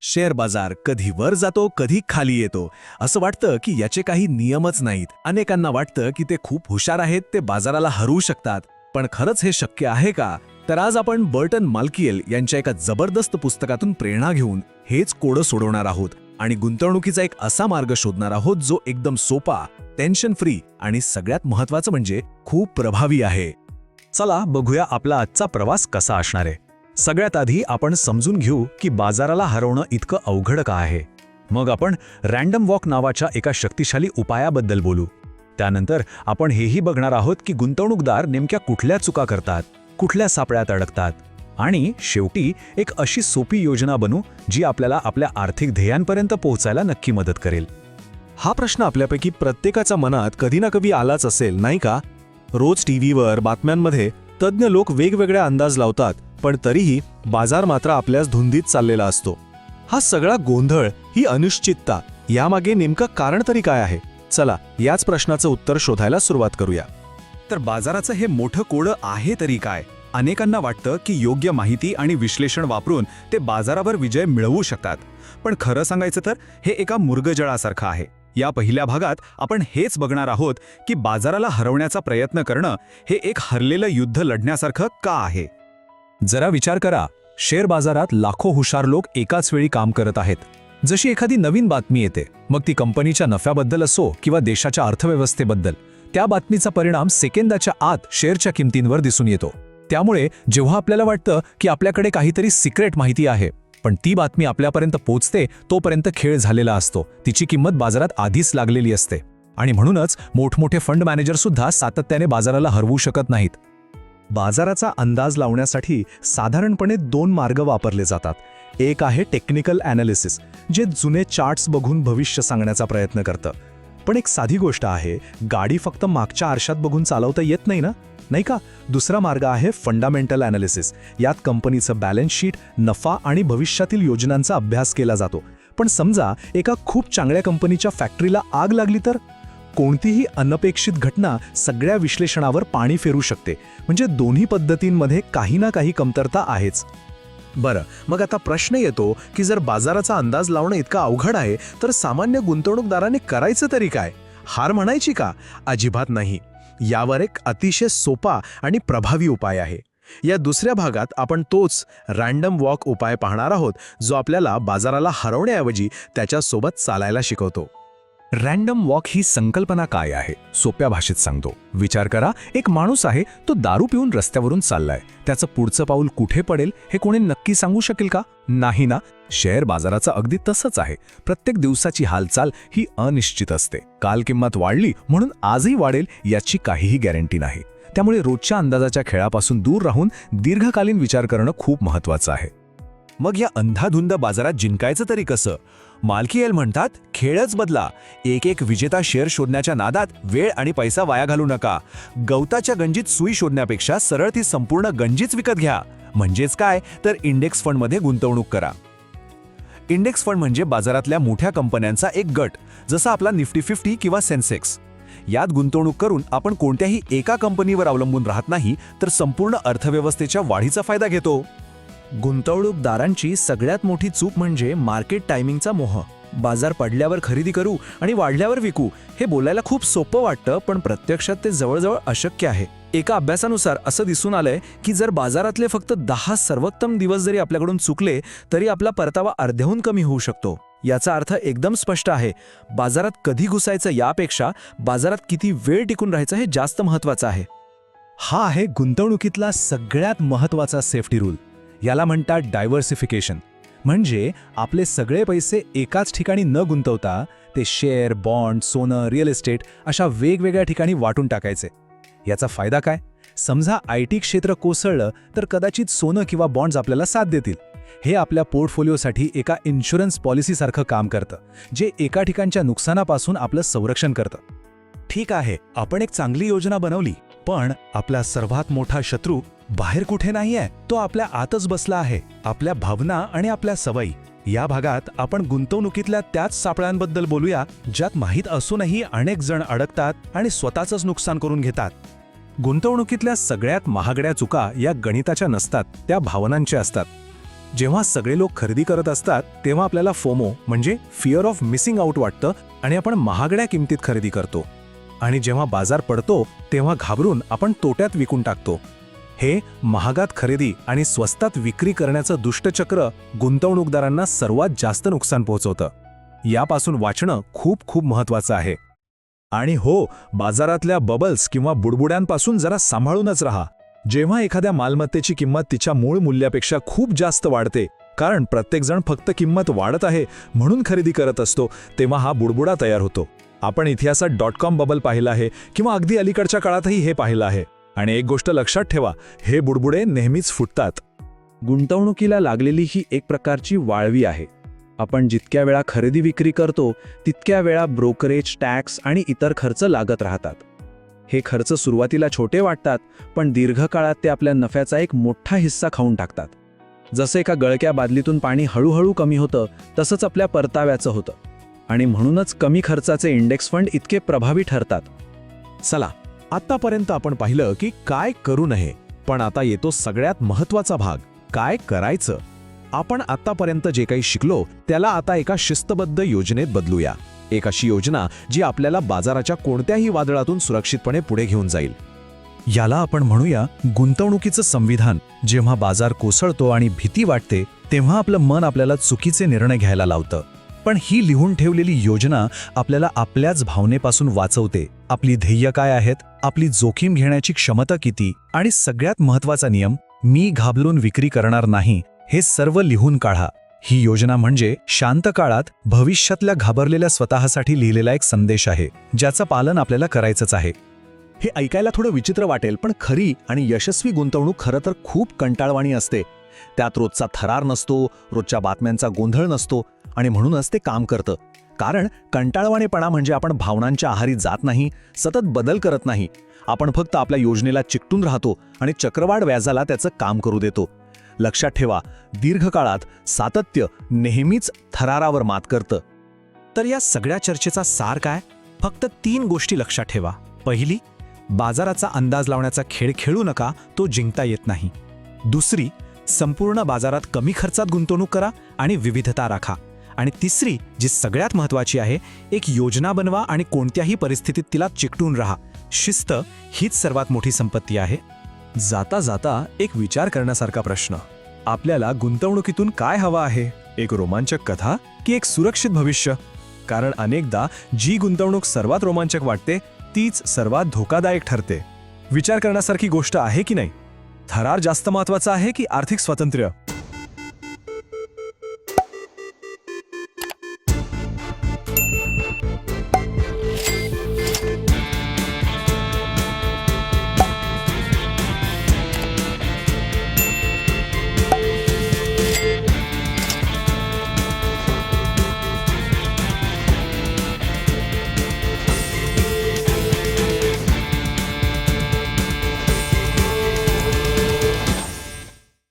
Share बाजार कधी वर जातो कधी खाली येतो. असं वाटतं की याचे काही नियमच नाहीत. अनेकांना वाटतं की ते खूप हुशार आहेत, ते बाजाराला हरवू शकतात. पण खरंच हे शक्य आहे का? तर आज आपण बर्टन माल्किएल यांच्या एका जबरदस्त पुस्तकातून प्रेरणा घेऊन हेच कोडं सोडवणार आहोत आणि गुंतवणुकीचा एक असा मार्ग शोधणार आहोत जो एकदम सोपा, टेन्शन फ्री आणि सगळ्यात महत्त्वाचं म्हणजे खूप प्रभावी आहे. चला बघूया आपला आजचा प्रवास कसा असणार आहे. सगळ्यात आधी आपण समजून घेऊ की बाजाराला हरवणं इतकं अवघड का आहे. मग आपण रँडम वॉक नावाच्या एका शक्तिशाली उपायाबद्दल बोलू. त्यानंतर आपण हेही बघणार आहोत की गुंतवणूकदार नेमक्या कुठल्या चुका करतात, कुठल्या सापळ्यात अडकतात आणि शेवटी एक अशी सोपी योजना बनवू जी आपल्याला आपल्या आर्थिक ध्येयांपर्यंत पोहोचायला नक्की मदत करेल. हा प्रश्न आपल्यापैकी प्रत्येकाच्या मनात कधी ना कधी आलाच असेल, नाही का? रोज टीव्हीवर बातम्यांमध्ये तज्ज्ञ लोक वेगवेगळ्या अंदाज लावतात, पण तरीही बाजार मात्र आपल्याच धुंदीत चाललेला असतो. हा सगळा गोंधळ, ही अनिश्चितता, यामागे नेमकं कारण तरी काय आहे? चला याच प्रश्नाचं उत्तर शोधायला सुरुवात करूया. तर बाजाराचं हे मोठं कोडं आहे तरी काय? अनेकांना वाटतं की योग्य माहिती आणि विश्लेषण वापरून ते बाजारावर विजय मिळवू शकतात. पण खरं सांगायचं तर हे एका मुर्गजळासारखं आहे. या पहिल्या भागात आपण हेच बघणार आहोत की बाजाराला हरवण्याचा प्रयत्न करणं हे एक हरलेलं युद्ध लढण्यासारखं का आहे. जरा विचार करा, शेअर बाजारात लाखो हुशार लोक एकाच वेळी काम करत आहेत. जशी एखादी नवीन बातमी येते, मग ती कंपनीच्या नफ्याबद्दल असो किंवा देशाच्या अर्थव्यवस्थेबद्दल, त्या बातमीचा परिणाम सेकंदाच्या आत शेअरच्या किमतींवर दिसून येतो. त्यामुळे जेव्हा आपल्याला वाटतं की आपल्याकडे काहीतरी सिक्रेट माहिती आहे, पण ती बातमी आपल्यापर्यंत पोहोचते तोपर्यंत खेळ झालेला असतो. तिची किंमत बाजारात आधीच लागलेली असते. आणि म्हणूनच मोठमोठे फंड मॅनेजर सुद्धा सातत्याने बाजाराला हरवू शकत नाहीत. बाजाराचा अंदाज लावण्यासाठी साधारणपणे 2 मार्ग वापरले जातात. एक आहे टेक्निकल ॲनालिसिस, जे जुने चार्ट्स बघून भविष्य सांगण्याचा प्रयत्न करतं. पण एक साधी गोष्ट आहे, गाडी फक्त मागच्या आरशात बघून चालवता येत नाही ना, नाही का? दुसरा मार्ग आहे फंडामेंटल ॲनालिसिस. यात कंपनीचं बॅलन्स शीट, नफा आणि भविष्यातील योजनांचा अभ्यास केला जातो. पण समजा एका खूप चांगल्या कंपनीच्या फॅक्टरीला आग लागली तर? कोणतीही अनपेक्षित घटना सगळ्या विश्लेषणावर पाणी फेरू शकते. म्हणजे दोन्ही पद्धतींमध्ये काही ना काही कमतरता आहेच. बरं, मग आता प्रश्न येतो की जर बाजाराचा अंदाज लावणं इतकं अवघड आहे, तर सामान्य गुंतवणूकदाराने करायचं तरी काय? हार म्हणायची का? अजिबात नाही. यावर एक अतिशय सोपा आणि प्रभावी उपाय आहे. या दुसऱ्या भागात आपण तोच रँडम वॉक उपाय पाहणार आहोत, जो आपल्याला बाजाराला हरवण्याऐवजी त्याच्यासोबत चालायला शिकवतो. रँडम वॉक ही संकल्पना काय आहे? सोप्या भाषेत सांगतो. विचार करा, एक माणूस आहे, तो दारू पिऊन रस्त्यावरून चाललाय. त्याचं पुढचं पाऊल कुठे पडेल हे कोणी नक्की सांगू शकेल का? नाही ना. शेअर बाजाराचं अगदी तसंच आहे. प्रत्येक दिवसाची हालचाल ही अनिश्चित असते. काल किंमत वाढली म्हणून आजही वाढेल याची काहीही गॅरंटी नाही. त्यामुळे रोजच्या अंदाजाच्या खेळापासून दूर राहून दीर्घकालीन विचार करणं खूप महत्त्वाचं आहे. मग या अंधाधुंद बाजारात जिंकायचं तरी कसं? माल्किएल म्हणतात, खेळच बदला. एक विजेता शेअर शोधण्याच्या नादात वेळ आणि पैसा वाया घालू नका. गवताच्या गंजीत सुई शोधण्यापेक्षा सरळ ती संपूर्ण गंजीच विकत घ्या. म्हणजेच काय, तर इंडेक्स फंडमध्ये गुंतवणूक करा. इंडेक्स फंड म्हणजे बाजारातल्या मोठ्या कंपन्यांचा एक गट, जसा आपला निफ्टी 50 किंवा सेन्सेक्स. यात गुंतवणूक करून आपण कोणत्याही एका कंपनीवर अवलंबून राहत नाही, तर संपूर्ण अर्थव्यवस्थेच्या वाढीचा फायदा घेतो. गुंतवणूकदारांची सगळ्यात मोठी चूक म्हणजे मार्केट टायमिंगचा मोह. बाजार पडल्यावर खरेदी करू आणि वाढल्यावर विकू हे बोलायला खूप सोपं वाटतं, पण प्रत्यक्षात ते जवळजवळ अशक्य आहे. एका अभ्यासानुसार असं दिसून आलंय की जर बाजारातले फक्त 10 सर्वोत्तम दिवस जरी आपल्याकडून चुकले, तरी आपला परतावा अर्ध्याहून कमी होऊ शकतो. याचा अर्थ एकदम स्पष्ट आहे, बाजारात कधी घुसायचं यापेक्षा बाजारात किती वेळ टिकून राहायचं हे जास्त महत्त्वाचं आहे. हा आहे गुंतवणुकीतला सगळ्यात महत्त्वाचा सेफ्टी रूल. याला म्हणतात डायव्हर्सिफिकेशन. म्हणजे आपले सगळे पैसे एकाच ठिकाणी न गुंतवता ते शेअर, बॉन्ड, सोनं, रिअल इस्टेट अशा वेगवेगळ्या ठिकाणी वाटून टाकायचे. याचा फायदा काय? समजा IT क्षेत्र कोसळलं तर कदाचित सोनं किंवा बॉन्ड्स आपल्याला साथ देतील. हे आपल्या पोर्टफोलिओसाठी एका इन्शुरन्स पॉलिसीसारखं काम करतं, जे एका ठिकाणच्या नुकसानापासून आपलं संरक्षण करतं. ठीक आहे, आपण एक चांगली योजना बनवली, पण आपला सर्वात मोठा शत्रू बाहेर कुठे नाहीये, तो आपल्या आतच बसला आहे. आपल्या भावना आणि आपल्या सवयी. या भागात आपण गुंतवणुकीतल्या त्याच सापळ्यांबद्दल बोलूया, ज्यात माहीत असूनही अनेक जण अडकतात आणि स्वतःचंच नुकसान करून घेतात. गुंतवणुकीतल्या सगळ्यात महागड्या चुका या गणिताच्या नसतात, त्या भावनांच्या असतात. जेव्हा सगळे लोक खरेदी करत असतात तेव्हा आपल्याला फोमो म्हणजे फिअर ऑफ मिसिंग आउट वाटतं आणि आपण महागड्या किमतीत खरेदी करतो. आणि जेव्हा बाजार पडतो तेव्हा घाबरून आपण तोट्यात विकून टाकतो. हे महागात खरेदी आणि स्वस्तात विक्री करण्याचं दुष्टचक्र गुंतवणूकदारांना सर्वात जास्त नुकसान पोहोचवतं. यापासून वाचणं खूप खूप महत्त्वाचं आहे. आणि हो, बाजारातल्या बबल्स किंवा बुडबुड्यांपासून जरा सांभाळूनच राहा. जेव्हा एखाद्या मालमत्तेची किंमत तिच्या मूळ मूल्यापेक्षा खूप जास्त वाढते, कारण प्रत्येकजण फक्त किंमत वाढत आहे म्हणून खरेदी करत असतो, तेव्हा हा बुडबुडा तयार होतो. आपण इतिहासात .com बबल पाहिलं आहे किंवा अगदी अलीकडच्या काळातही हे पाहिलं आहे. आणि एक गोष्ट लक्षात ठेवा, हे बुडबुडे नेहमीच फुटतात. गुंतवणुकीला लागलेली ही एक प्रकारची वाळवी आहे. आपण जितक्या वेळा खरेदी विक्री करतो तितक्या वेळा ब्रोकरेज, टॅक्स आणि इतर खर्च लागत राहतात. हे खर्च सुरुवातीला छोटे वाटतात, पण दीर्घकाळात ते आपल्या नफ्याचा एक मोठा हिस्सा खाऊन टाकतात. जसे एका गळक्या बादलीतून पाणी हळूहळू कमी होतं तसंच आपल्या परताव्याचं होतं. आणि म्हणूनच कमी खर्चाचे इंडेक्स फंड इतके प्रभावी ठरतात. चला, आतापर्यंत आपण पाहिलं की काय करू नये, पण आता येतो सगळ्यात महत्त्वाचा भाग, काय करायचं. आपण आतापर्यंत जे काही शिकलो त्याला आता एका शिस्तबद्ध योजनेत बदलूया. एक अशी योजना जी आपल्याला बाजाराच्या कोणत्याही वादळातून सुरक्षितपणे पुढे घेऊन जाईल. याला आपण म्हणूया गुंतवणुकीचं संविधान. जेव्हा बाजार कोसळतो आणि भीती वाटते तेव्हा आपलं मन आपल्याला चुकीचे निर्णय घ्यायला लावतं. पण ही लिहून ठेवलेली योजना आपल्याला आपल्याच भावनेपासून वाचवते. आपली ध्येय काय आहेत, आपली जोखीम घेण्याची क्षमता किती, आणि सगळ्यात महत्त्वाचा नियम, मी घाबरून विक्री करणार नाही, हे सर्व लिहून काढा. ही योजना म्हणजे शांत काळात भविष्यातल्या घाबरलेल्या स्वतःसाठी लिहिलेला एक संदेश आहे, ज्याचं पालन आपल्याला करायचंच आहे. हे ऐकायला थोडं विचित्र वाटेल, पण खरी आणि यशस्वी गुंतवणूक खरं तर खूप कंटाळवाणी असते. त्यात रोजचा थरार नसतो, रोजच्या बातम्यांचा गोंधळ नसतो, आणि म्हणूनच ते काम करतं. कारण कंटाळवाणेपणा म्हणजे आपण भावनांच्या आहारी जात नाही, सतत बदल करत नाही. आपण फक्त आपल्या योजनेला चिकटून राहतो आणि चक्रवाढ व्याजाला त्याचं काम करू देतो. लक्षात ठेवा, दीर्घकाळात सातत्य नेहमीच थरारावर मात करतं. तर या सगळ्या चर्चेचा सार काय? फक्त 3 गोष्टी लक्षात ठेवा. पहिली, बाजाराचा अंदाज लावण्याचा खेळ खेळू नका, तो जिंकता येत नाही. दुसरी, संपूर्ण बाजारात कमी खर्चात गुंतवणूक करा आणि विविधता राखा. आणि तिसरी, जी सगळ्यात महत्त्वाची आहे, एक योजना बनवा आणि कोणत्याही परिस्थितीत तिला चिकटून राहा. शिस्त हीच सर्वात मोठी संपत्ती आहे. जाता जाता एक विचार करण्यासारखा प्रश्न, आपल्याला गुंतवणुकीतून काय हवं आहे? एक रोमांचक कथा की एक सुरक्षित भविष्य? कारण अनेकदा जी गुंतवणूक सर्वात रोमांचक वाटते तीच सर्वात धोकादायक ठरते. विचार करण्यासारखी गोष्ट आहे की नाही? थरार जास्त महत्त्वाचा आहे की आर्थिक स्वातंत्र्य?